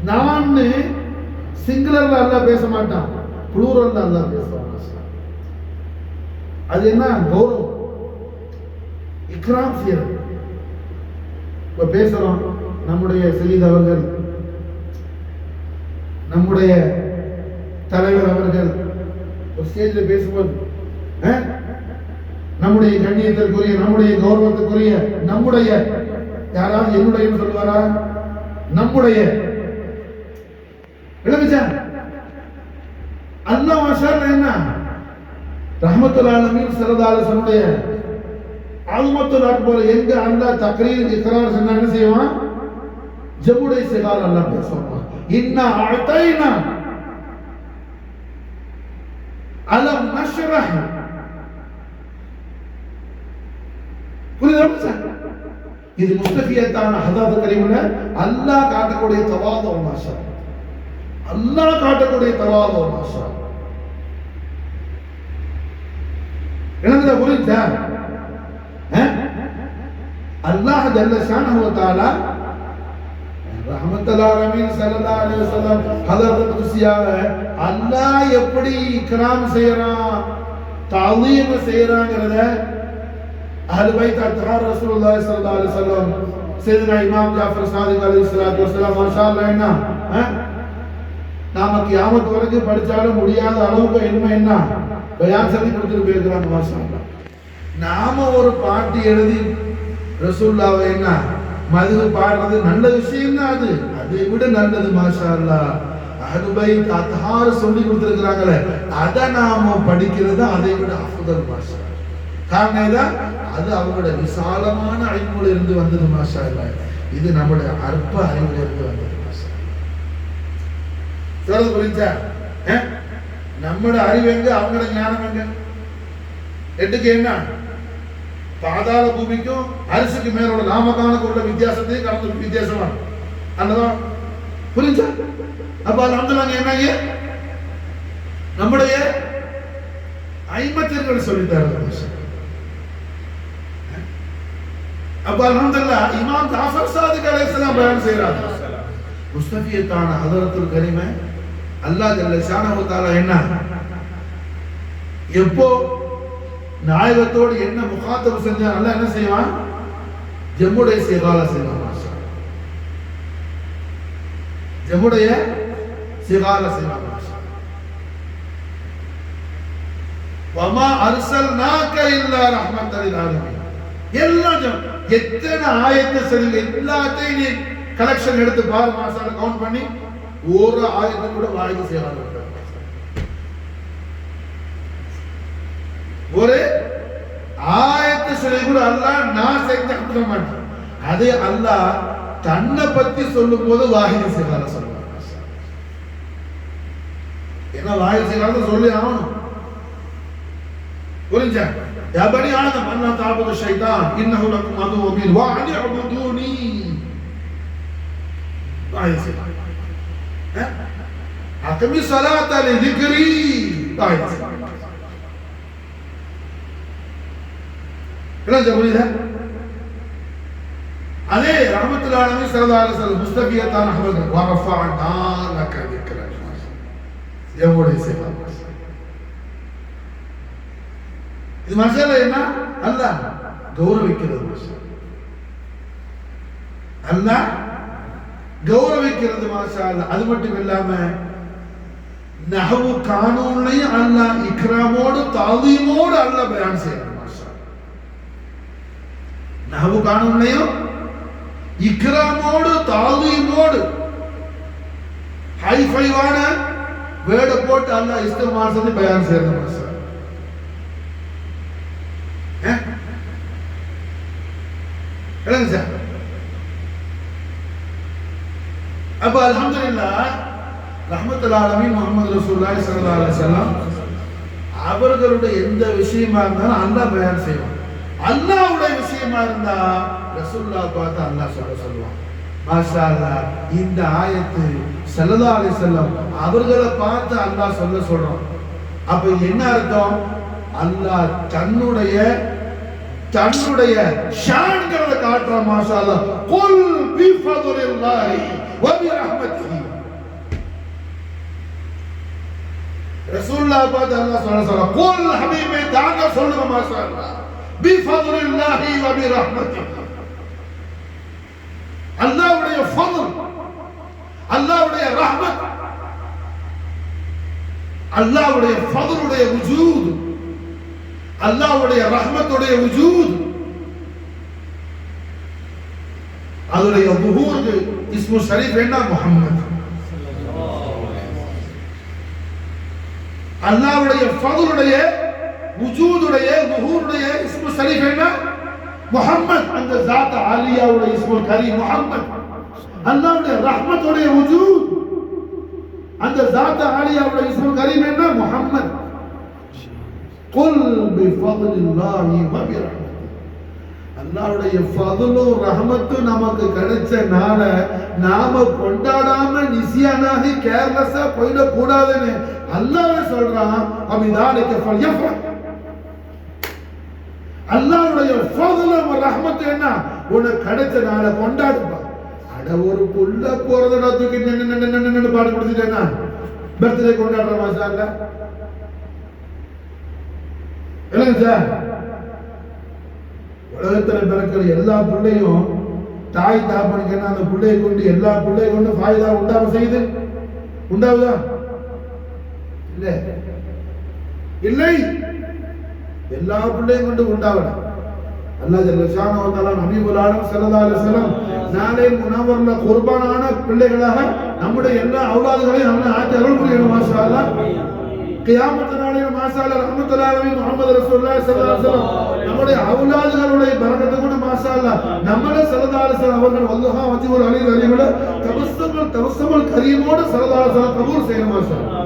நான் சிங்குலர்ல அல்லாஹ் பேச மாட்டான் ப்ளூரல்ல அல்லாஹ் பேசுவான் மாஷாஅல்லாஹ் அது என்ன கௌரவம் இக்ராம் செய்யறது இப்ப பேசுறோம் நம்முடைய சயீத் அவர்கள் நம்முடைய தலைவர் அவர்கள் ஒரு ஸ்டேஜ்ல பேசும்போது நம்முடைய கண்ணியத்திற்குரிய நம்முடைய கௌரவத்துக்குரிய நம்முடைய யாராவது என்னுடைய சொல்லுவாரா நம்முடைய விளங்குச்சா அல்லாஹ் மாஷாஅல்லாஹ் என்ன ரஹ்மத்துல் ஆலமீன் ஸல்லல்லாஹு அலைஹி வஸல்லம் அல்மத்துல் அக்பர் எங்க அல்லாஹ் தக்ரீர் இக்ரார் சொன்னா என்ன செய்வான் ஜம்முடைய சிகால் அல்லாஹ் பேசுவான் இன்னா அஅதைனா அலம் நஷ்ரஹ் புரியுதா இது முஸ்தபியத்தான ஹதரத் கரீம்ல அல்லாஹ் காட்டக்கூடிய தவாது மாஷாஅல்லாஹ் அல்லாஹ் காட்டக்கூடிய தவாது மாஷாஅல்லாஹ் என்னது புரியுதா அல்லாஹ் ஜல்ல ஷானஹு வ தஆலா ரஹ்மத்துல் ஆலமீன் ஸல்லல்லாஹு அலைஹி வஸல்லம் ஹதரத் குத்ஸியாவ அல்லாஹ் எப்படி இக்ராம் செய்யறான் தஅலீம் செய்யறாங்கறத அஹ்ல் பைத் அத்ஹார் ரசூலுல்லாஹி ஸல்லல்லாஹு அலைஹி வஸல்லம் சையதுனா இமாம் ஜாஃபர் சாதிக் அலைஹிஸ்ஸலாத்து வஸலாம் மாஷாஅல்லாஹ் என்ன நாம கியாமத் வரைக்கும் படிச்சாலும் முடியாத அளவுக்கு என்ன பயான் சொல்லி கொடுத்துட்டு போயிருக்கிறாங்க மாஷாஅல்லாஹ் நாம ஒரு பாட்டு எழுதி ரசூலுல்லாஹ் என்ன மதுகு பாடுறது நல்ல விஷயம் தான், அதை விட நல்லது மாஷா அல்லாஹ் அஹ்லுல் பைத் அத்ஹார் சொல்லி கொடுத்திருக்காங்களே அதை நாம படிக்கிறது அதை விட அஃதல் மாஷா. காரணம் இதான், அது அவங்களோட விசாலமான அறிவுல இருந்து வந்தது மாஷா அல்லாஹ். இது நம்முடைய அற்ப அறிவுல இருந்து வந்தது மாஷா. சொல்றது புரிஞ்சா? நம்மளோட அறிவு எங்க, அவங்களோட ஞானம் எங்க? எட்டுக்கு என்ன பாதாள பூமிக்கும் அரிசிக்கு மேலோட நாமகானுக்கு உள்ள வித்தியாசத்தையும் கடந்து வித்தியாசமா அந்ததான் புரிஞ்சா? அப்ப அல்ஹம்துலில்லாஹ் என்னங்க நம்முடைய ஐமத்தியர்கள் சொல்லித்தாரு. அப்ப அல்ஹம்துலில்லாஹ் இமாம் ஜாஃபர் சாதிக் அலைஹிஸ்ஸலாம் பயான் செய்றாங்க. முஸ்தஃபியத்தான ஹதரத்துல் கரீம அல்லாஹ் ஜல்ல ஷானஹு தஆலா என்ன எப்போ நாயகத்தோடு என்ன முகாத்தபு செஞ்சா அல்லாஹ் என்ன செய்வான்? ஜம்முடைய சிகால செய்வான். ஜம்முடைய சிகால செய்வான். வமா அர்சல்நாக இல்லா ரஹ்மத்தல் லில் ஆலமீன். எல்லாம் எத்தனை ஆயத்தை சொல்லுங்க, எல்லாத்தையும் நீ கலெக்ஷன் எடுத்து பாரு மாசால கவுண்ட் பண்ணி ஒரு ஆயத்தை கூட வாய்க்கு செய்யலாம். ஒரு ஆயத்தை சொல்லி கூட அல்லாஹ் நான் செஞ்ச சொல்ல மாட்டேன். அதே அல்லாஹ் தன்னை பத்தி சொல்லும் போது வாஹிதி சிகால சொல்லுவாங்க. ஏன்னா வாஹிதி சிகால சொல்லி ஆகணும். புரிஞ்சா? யா பனி ஆதம் அன்லா தஅபுது ஷைத்தான் இன்னஹு லக்கும் அதுவ்வுன் முபீன் வ அன் இஅ்புதூனி. வாஹிதி சிகால அகமி ஸலாத லிذிக்ரி. வாஹிதி சிகால என்ன புரியுதா? அதே ரஹ்மத்துல் ஆலமீன் ஸல்லல்லாஹு அலைஹி வஸல்லம் முஸ்தஃபியத்தான் அஹ்மத் வ ரஃபஅனா லக ذிக்ரக. எவ்வளவு சிறப்பு இது மசாலா. என்ன அல்லாஹ் கௌரவிக்கிறது, அல்லாஹ் கௌரவிக்கிறது மாஷா அல்லாஹ். அது மட்டும் இல்லாம நஹவு கானூன்லயும் அல்லாஹ் இக்ராமோடு தாதீமோடு அல்லாஹ் பயான் செய்யறான். நஹவு கானூன்லயும் இக்ராமோடு தாதீமோடு ஹைஃபைவான வேர்ட போட்டு அல்லாஹ் இஸ்திமால் செஞ்சு பயான் செய்யறான். அப்ப அல்ஹம்துலில்லாஹ் ரஹ்மத்துல் ஆலமீன் முஹம்மது ரசூலுல்லாஹி ஸல்லல்லாஹு அலைஹி வஸல்லம் அவர்களுடைய எந்த விஷயமா இருந்தாலும் அல்லாஹ் பயான் செய்வான். அல்லாஹ்வுடைய விஷயமா இருந்தா ரசூலுல்லாஹ் பார்த்து அல்லாஹ் சொல்லுவான். மாஷா அல்லாஹ் இந்த ஆயத்து ஸல்லல்லாஹு அலைஹி வஸல்லம் அவர்களை பார்த்து அல்லாஹ் சொல்றான். அப்ப என்ன அர்த்தம்? அல்லாஹ் தன்னுடைய ஷான்களை காட்டுறான். மாஷா அல்லாஹ் குல் பிஃபதுலில்லாஹி வ பிரஹ்மத்திஹி. ரசூலுல்லாஹ் பார்த்து அல்லாஹ் சொல்றான் குல் ஹபீபே தாங்க சொல்லுங்க மாஷா அல்லாஹ் பிஃபதுலில்லாஹி வ பிரஹ்மத்திஹி. அல்லாஹ்வுடைய ஃபضل, அல்லாஹ்வுடைய ரஹ்மத், அல்லாஹ்வுடைய ஃபضலுடைய வஜூத், அல்லாஹ்வுடைய ரஹ்மத்துடைய வஜூத், அதுடைய ظهூருக்கு இஸ்மு ஷரீஃப் என்ன? முஹம்மத். அல்லாஹ்வுடைய ஃபضலுடைய வஜூதுடைய ظهூருடைய இஸ்மு ஷரீஃப் என்ன? முஹம்மத். அந்த ذات ஆலியாவுடைய இஸ்மு கரீம் முஹம்மத். அல்லாஹ்வுடைய ரஹ்மத்துடைய வஜூத், அந்த ذات ஆலியாவுடைய இஸ்மு கரீம் என்ன? முஹம்மத். குல் பிஃபதுலில்லாஹி வ பிரஹ்மத்திஹி. அல்லாஹ்வுடைய ஃபضலும் ரஹமத்தும் நமக்கு கிடைச்சனால நாம கொண்டாடாம நிசியானாகி கேர்லெஸ்ஸா போயிட கூடாதுன்னு அல்லாஹ் சொல்றான். அபிதாலிக ஃபல்யஃப்ரஹ். அல்லாஹ்வுடைய ஃபضலும் ரஹமத்தும் என்ன? உனக்கு கிடைச்சனால கொண்டாடுப்பா. அட ஒரு புள்ள போறதடா தூக்கி நின்னு பாட்டு கொடுத்துட்டேன்னா பர்த்டே கொண்டாடுற மாஷா அல்லாஹ். இல்லைங்க சார், உலகத்தில் பிறக்கிற எல்லா பிள்ளையும் தாய் தாப்பனுக்கு என்ன அந்த பிள்ளையை கொண்டு எல்லா பிள்ளையை கொண்டு ஃபாயிதா உண்டாம செய்யுது? உண்டாவுதா? இல்லை இல்லை. எல்லா பிள்ளையும் கொண்டு உண்டாவணும். அல்லாஹ் ஜல்ல ஷானஹு வ தஆலா நபியுல் ஆலம் ஸல்லல்லாஹு அலைஹி வஸல்லம் நாளை முனவர்ல குர்பானான பிள்ளைகளாக நம்முடைய எல்லா அவுலாதுகளையும் நம்ம ஆக்கி அருள் புரியணும். மாஷா அல்லாஹ். கியாமத் நாளில் மாஷா அல்லாஹ் ரஹ்மத்துல் ஆலமீன் முஹம்மது ரசூலுல்லாஹி ஸல்லல்லாஹு அலைஹி வஸல்லம் நம்முடைய அவுலாதுகளுடைய பரக்கத்தை கொண்டு மாஷா அல்லாஹ் நம்மளே ஸல்லல்லாஹு அலைஹி வஸல்லம் அவர்கள் வல்லஹா வஜ்ஹுல் அலீல் அலீமல தபஸ்ஸுல் கரீமோட ஸல்லல்லாஹு அலைஹி வஸல்லம் கபூல் செய்யணும். மாஷா அல்லாஹ்.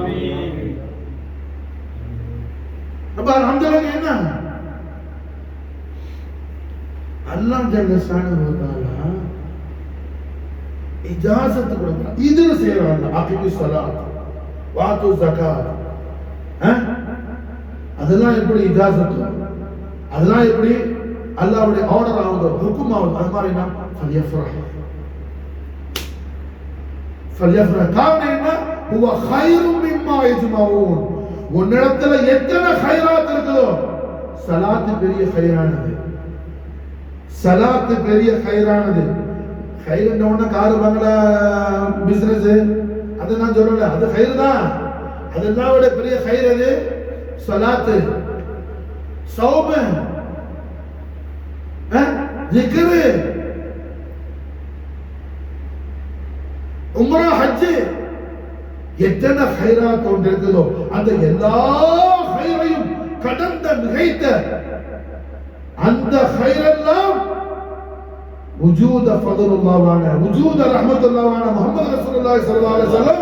அப்ப அல்ஹம்துலில்லாஹ் என்ன அல்லாஹ் ஜல்ல ஷானஹு வ தஆலா இஜாசத் கொடுக்கிறான். இதுல செய்யறாங்க அகிமி ஸலாத் வாத்து ஜகாத். அதெல்லாம் எப்படி இஜாசத், அதெல்லாம் எப்படி அல்லாஹ்வுடைய ஆர்டர் ஆகுது, ஹுக்கும் ஆகுது. அது மாதிரி என்ன ஃபல்யஃப்ரஹ் கான ஹுவ கைரும் மிம்மா யஜ்மஊன். உன்னிடத்துல எத்தனை கைராத் இருக்குதோ ஸலாத் பெரிய கைரானது. ஸலாத் பெரிய கைரானது. கைர் ஒண்ணு காரு பங்களா பிசினஸ் அது நான் சொல்லல, அது கைர் தான். அதெல்லாம் விட பெரிய கைர் அது ஸலாத், ஸௌம், ذிக்ர், உம்ரா, ஹஜ். எத்தனை கைராத் ஒன்று இருக்குதோ அந்த எல்லா கைரையும் கடந்த மிகைத்த அந்த கைரெல்லாம் وجود فضل الله وانا وجود رحمت الله وانا محمد رسول الله صلى الله عليه وسلم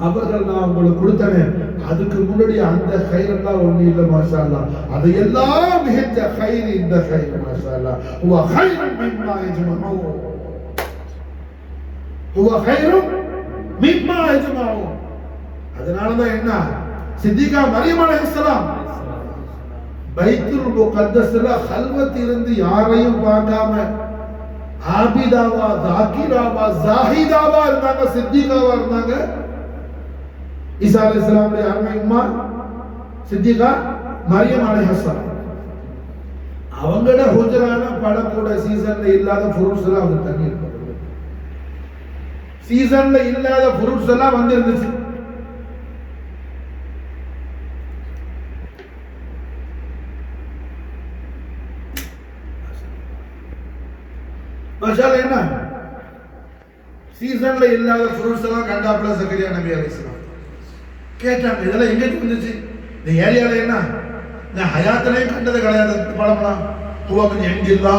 அவர்கள் நான் உங்களுக்கு கொடுத்தனே அதுக்கு முன்னாடி அந்த கைர் எல்லாம் ஒண்ணு இல்ல. மாஷா அல்லாஹ். அது எல்லாம் மிகச்ச கைர் இந்த கைர். மாஷா அல்லாஹ். هو خير مما يجمعون. هو خير مما يجمعون. அதனால தான் என்ன சித்திகா மரியம் அலைஹிஸ்ஸலாம் பைத்துல் முகத்தஸ்ல ஹல்வத் இருந்து யாரையும் பார்க்காம ஆபிதாவா, ஜாகிராவா, ஜாஹிதாவா இருந்தாங்க, சித்திகாவா இருந்தாங்க. ஈசா அலைஹிஸ்ஸலாமுடைய அருமை உம்மா சித்திகா மரியம் அலைஹிஸ்ஸலாம். அவங்களோட ஹுஜரான பழக்கூட சீசன்ல இல்லாத ஃப்ரூட்ஸ் எல்லாம் வந்து தண்ணி இருப்பாங்க. சீசன்ல இல்லாத ஃப்ரூட்ஸ் எல்லாம் வந்து இருந்துச்சு. மஷால என்ன சீசன்ல இல்லாத ஃப்ரூட்ஸ் எல்லாம் கண்டாப்ல சக்கரியா நபி அலைஹிஸ்ஸலாம் கேட்டாங்க, இதெல்லாம் எங்க வந்துச்சு? இந்த ஏரியால என்ன நான் ஹயாத்திலே கண்டது கிடையாது பழம்லாம். பூவம் எங்கில்லா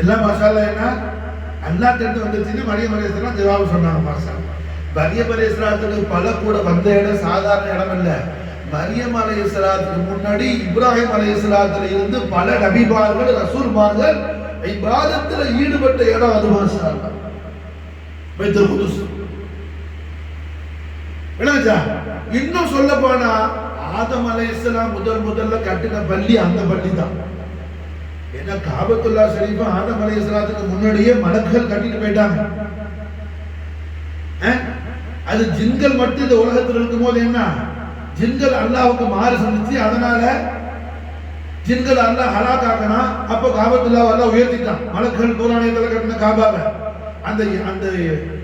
எல்லாம் மஷால என்ன அல்லாஹ் கிட்ட வந்துச்சுன்னு மரியம் அலைஹிஸ்ஸலாம் ஜவாப் சொன்னாங்க. மஷால மரியம் அலைஹிஸ்ஸலாத்துக்கு பல கூட வந்த இடம் சாதாரண இடம் இல்ல. மரியம் அலைஹிஸ்ஸலாத்துக்கு முன்னாடி இப்ராஹிம் அலைஹிஸ்ஸலாத்துல இருந்து பல நபிமார்கள் ரசூல்மார்கள் இபாதத்துல ஈடுபட்ட இடம் அது. மாஷா அல்லாஹ். பைத்துல் குதுஸ். இன்னும் சொல்ல போனா ஆதம் அலைஹிஸ்ஸலாம் முதல்ல கட்டின பள்ளி அந்த பள்ளி தான். ஏன்னா காபத்துல்லா ஷரீஃப ஆதம் அலைஹிஸ்ஸலாத்துக்கு முன்னாடியே மலக்குகள் கட்டிட்டு போயிட்டாங்க. அது ஜின்கள் மட்டும் இந்த உலகத்தில் இருக்கும் போது என்ன ஜின்கள் அல்லாஹ்வுக்கு மாறு செஞ்சுச்சு. அதனால ஜின்கள் அல்லாஹ் ஹலாக்காக்கனா அப்ப காபத்துல்லாஹ் அல்லாஹ் உயர்த்திட்டான். மலக்குகள் பூராணயத்துல கட்டின காபாவை அந்த அந்த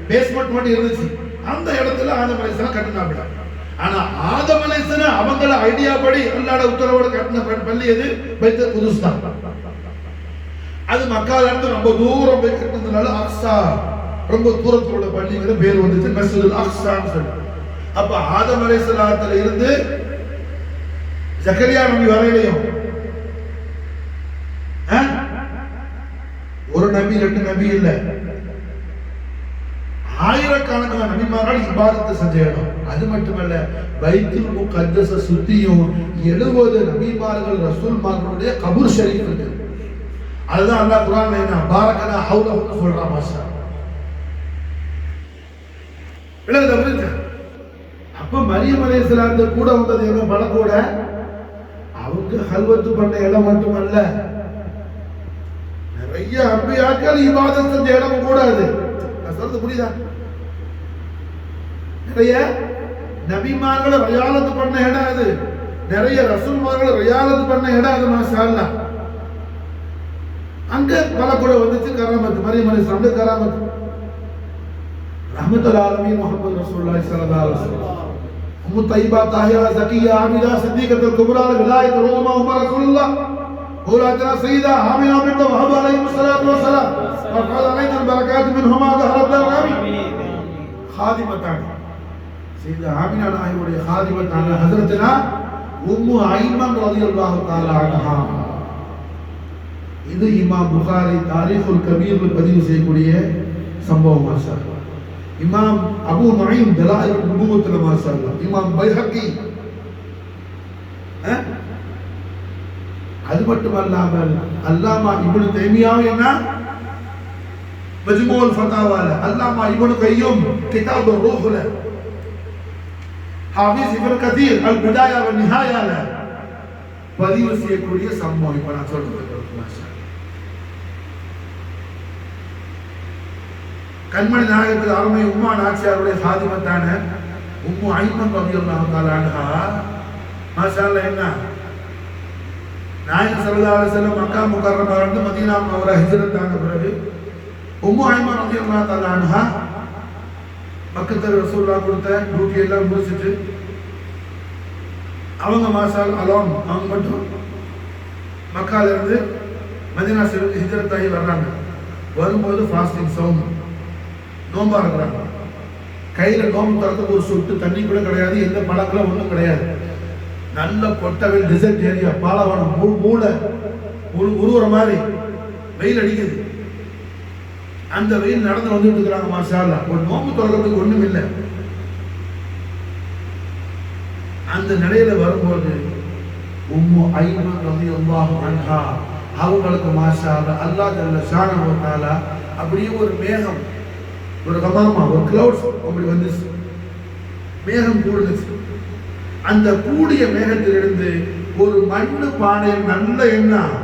பேஸ்மெண்ட் மட்டும் இருந்துச்சு. அந்த இடத்துல ஆதம் அலைஹிஸ்ஸலாம் கட்டினாங்க. ஆனா ஆதம் அலைஹிஸ்ஸலாம் அவங்கள ஐடியா படி அல்லாஹ்வோட உத்தரவோட கட்டின பள்ளி எது? பைத்துல் குதுஸ் தான். அது மக்கால இருந்து ரொம்ப தூரம் போய் கட்டினதுனால அக்ஸா ரொம்ப தூரத்துல உள்ள பள்ளிங்கிற பேர் வந்துச்சு, மஸ்ஜிதுல் அக்ஸான்னு சொல்லி. அப்ப ஆதம் அலைஹிஸ்ஸலாத்துல இருந்து ஜக்கரியா நபி வரையிலையும் ஒரு நபி ரெண்டு நபி இல்ல, ஆயிரக்கணக்கான நபிமார்கள் இபாதத்தை செஞ்ச இடம். அது மட்டுமல்ல பைத்துல் முகத்தஸ சுத்தியும் 70 நபிமார்கள் ரசூல்மார்களுடைய கபூர் ஷரீஃப் இருக்கு. அதுதான் அல்லாஹ் குர்ஆன்ல என்ன பாரக்கனா ஹவுலஹு சொல்றான். மாஷா அல்லாஹ். அப்ப மரியம் அலைஹிஸ்ஸலாத்து கூட வந்தது எங்க பழக்கூட அவங்க ஹல்வத்து பண்ண இடம் மட்டுமல்ல, நிறைய அன்பியாக்கள் இபாதத் செஞ்ச இடம் கூட அது. நான் சொல்றது புரியுதா? நிறைய நபிமார்களை ரியாலத் பண்ண இடம் அது, நிறைய ரசூல்மார்களை ரியாலத் பண்ண இடம் அது. மாஷா அல்லாஹ். அங்க பழக்கூட வந்துச்சு கராமத், மரியம் அலைஹிஸ்ஸலாம் கராமத். ரஹ்மத்துல் ஆலமீன் முஹம்மது ரசூலுல்லாஹி ஸல்லல்லாஹு அலைஹி வஸல்லம் உம்மு தைபா தாஹிரா ஜக்கியா ஆமினா சித்திகத்துல் குப்ரா விலாயத் ரோமா உமர் ரசூலுல்லாஹ் ஊராத்தனா சையதா ஆமினா பின்த் வஹப் அலைஹிஸ்ஸலாத்து வஸ்ஸலாம் வஃஅல் அலைஹில் பரகாத் மின்ஹுமா தஹரப் ஆமீன் खादिमतान सैयदा आमिना नाहियोடைய खादिमतान हजरतना उम्मु ஐமன் ரலியல்லாஹு தஆலா அன்ஹா. இது இமாம் புகாரி தாரீகுல் கபீர்ல பதிவு செய்யக்கூடிய சம்பவம் மாஷாஅல்லாஹ். இமாம் அபூ நுஈம் தலாயிலுன் நுபுவத்துல மாஷாஅல்லாஹ். இமாம் பைஹக்கி அது மட்டுமல்லாமல் அல்லாமா இப்னு தைமியா என்ன मजमूल फतावा ला अल्लामा इब्न कय्यूम किताब रूह ला हाफिज इब्न कथीर अल बिदाया व निहाया ला பதிவு செய்யக்கூடிய சம்பவம் இப்ப நான் சொல்றது மாஷா. கண்மணி நாயகத்தில் அருமை உம்மா நாச்சியாருடைய ஃபாத்திமத்தான உம்மு ஐமன் ரலியல்லாஹு தஆலா அன்ஹா மாஷாஅல்லாஹ். என்ன நாயகம் ஸல்லல்லாஹு அலைஹி வஸல்லம் மக்கா முகர்ரமா இருந்து மதீனா முனவ்வரா ஹிஜ்ரத் ஆன பிறகு உம்மு ஐமன் ரலியல்லாஹு தஆலா அன்ஹா மக்கத்துல ரசூலுல்லாஹ் கொடுத்த டியூட்டி எல்லாம் முடிச்சிட்டு அவங்க மாசால் அலோன் அவங்க மட்டும் மக்கால இருந்து மதீனா ஹிஜ்ரத் ஆகி வர்றாங்க. வரும்போது ஃபாஸ்டிங் சௌம் நோம்பா இருக்கிறாங்க. கையில நோம்பு திறந்து ஒரு சொட்டு தண்ணி கூட கிடையாது, எந்த பழங்களும் ஒன்றும் கிடையாது. நல்ல கொட்டவில் டிசர்ட் ஏரியா பாலைவனம் மூளை உருவுற மாதிரி வெயில் அடிக்குது. அந்த வெயில் நடந்து வந்துட்டு இருக்கிறாங்க மாஷா அல்லாஹ். ஒரு நோம்பு தொடர்றதுக்கு ஒண்ணும் இல்லை. அந்த நிலையில வரும்போது உம்மு ஐமன் ரலியல்லாஹு அன்ஹா அவங்களுக்கு மாஷா அல்லாஹ் அல்லாஹ் ஜல்ல ஷானஹு வ தஆலா அப்படியே ஒரு மேகம், ஒரு கமாமா, ஒரு கிளவுட்ஸ் அப்படி வந்துச்சு. மேகம் கூடுச்சு. அந்த கூடிய மேகத்திலிருந்து ஒரு மண்ணு பானையில் நல்ல எண்ணெய்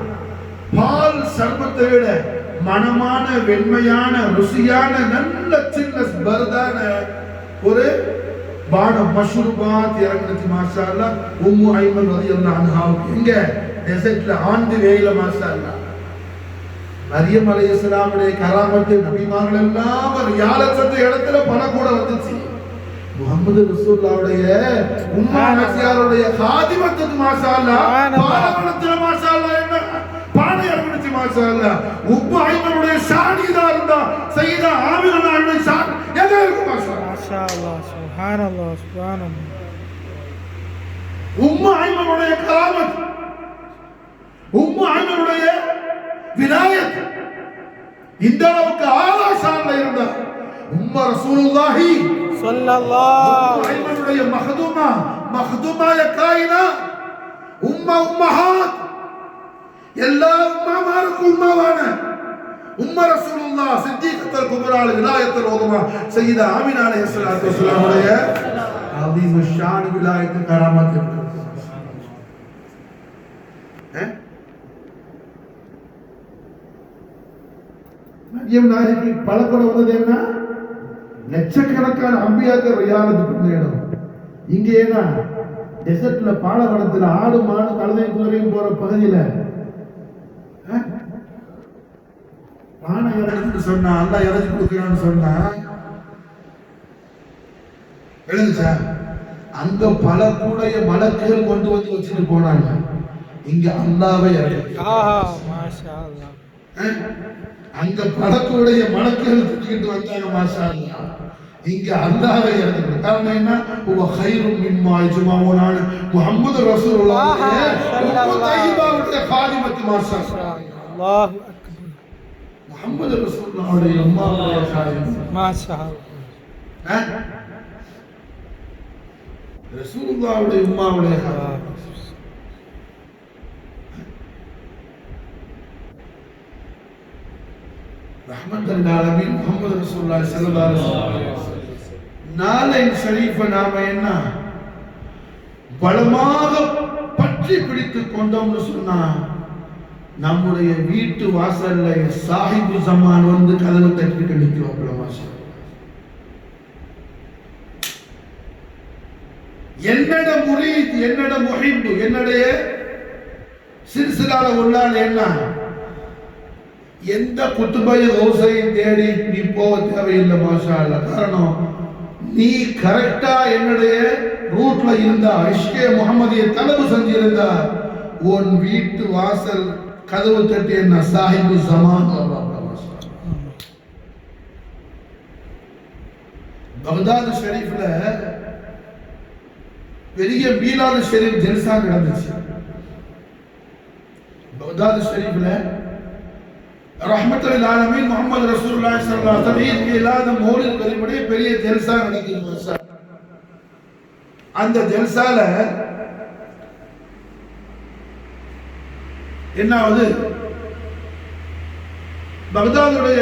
பால் சர்பத்தை விட மனமான வெண்மையான ருசியான நல்ல சின்ன பர்தான ஒரு பானம் மஷ்ரூபாத் இறங்குச்சு மாஷா அல்லாஹ். உம்மு ஐமன் ரலியல்லாஹு அன்ஹா இங்க டெசர்ட்ல ஆண்டு வேயில மாஷா அல்லாஹ். மரியம் அலைஹிஸ்ஸலாமுடைய கராமத்து நபிமார்கள் எல்லாம் ஒரு யாலச்சந்த இடத்துல பணம் கூட வந்துச்சு. முஹம்மது ரசூலுல்லாஹ்வுடைய உம்மா நசியாருடைய காதிமத்துக்கு மாஷா அல்லாஹ் பாலவனத்துல மாஷா அல்லாஹ் என்ன பானை இறங்குச்சு மாஷா அல்லாஹ். உம்மு ஐமனுடைய ஷான் இதா இருந்தா சையதா ஆமினா நாயுடைய ஷான் எங்க இருக்கு மாஷா அல்லாஹ். சுப்ஹானல்லாஹ் சுப்ஹானல்லாஹ். உம்மு ஐமனுடைய கராமத், உம்மு ஐமனுடைய விலாயத் இந்த அளவுக்கு ஆலா ஷான்ல இருந்தா உம்ம ரசூலுல்லாஹி ஸல்லல்லாஹு அலைஹி வஸல்லம் மஹதுமா காயினா உம்மஹாத் எல்லா உம்மமாருக்கும் உம்மவான உம்ம ரசூலுல்லாஹ் சித்திகத்துல் குப்ரா விலாயத்துல் உதுமா சையதா ஆமினா அலைஹிஸ்ஸலாத்து வஸ்ஸலாம் உடைய அஸீம் ஷான் விலாயத் கராமத் மரியம் நாயகி பழக்கம் வந்தது என்ன? லட்சக்கணக்கான அம்பியாக்கள் ரியாலத்துக்கு நேரம். இங்க ஏன்னா டெசர்ட்ல பாலைவனத்துல ஆடு மாடு கழுதை குதிரையும் போற பகுதியில பானை இறங்கிட்டு சொன்னா அல்லாஹ் இறங்கி கொடுக்கிறான்னு சொன்னா எழுதுச்சா? அங்க பல கூடைய மலக்குகள் கொண்டு வந்து வச்சுட்டு போனாங்க. இங்க அல்லாஹ்வை இறங்கி அங்க படத்துடைய மலக்குகள் தூக்கிட்டு வந்தாங்க மாஷா அல்லாஹ். இங்க அல்லாஹ்வை இறங்கி. காரணம் என்ன? ஹுவ கைரும் மிம்மா யஜ்மஊனான முஹம்மது ரசூலுல்லாஹ் உம்மு தையிபாவுடைய காதிமத்து மாஷா அல்லாஹ். முஹம்மது ரசூலுல்லாஹ்வுடைய உம்மாவுடைய காதிமத்து மாஷா அல்லாஹ். ரசூலுல்லாஹ்வுடைய உம்மாவுடைய காதிமத்து ரஹ்மத்துல் ஆலமீன் முஹம்மது ரசூலுல்லாஹி ஸல்லல்லாஹு அலைஹி வஸல்லம். நாளை ஷரீஃப நாம என்ன பலமாக பற்றி பிடித்துக் கொண்டோம்னு சொன்னா நம்முடைய வீட்டு வாசல்ல சாஹிபு ஜமான் வந்து கதவை தட்டிட்டு நிற்கிறோம். மாஷா என்னோட முரீத், என்னோட முஹிப், என்னுடைய சில்சிலால உள்ளால் என்ன எந்த குத்துபை ரோசையும் தேடி நீ போக தேவையில்லை மாஷா அல்லாஹ். காரணம் நீ கரெக்டா என்னுடைய ரூட்ல இருந்தா, இஷ்கே முகமதியை தலபு செஞ்சிருந்தா, உன் வீட்டு வாசல் கதவு தட்டி என்ன சாஹிபு ஜமான் பக்தாத் ஷெரீஃப்ல பெரிய மீலாது ஷெரீஃப் ஜல்சா நடந்துச்சு. பக்தாத் ஷெரீஃப்ல ரஹ்மத்துல் ஆலமீன் முஹம்மது ரசூலுல்லாஹி ஸல்லல்லாஹு அலைஹி வஸல்லம் ஈத் மிலாத் மௌலித் வழிபடி பெரிய ஜல்சா நடக்குது. அந்த ஜல்சால என்ன ஆகுது, பக்தாதுடைய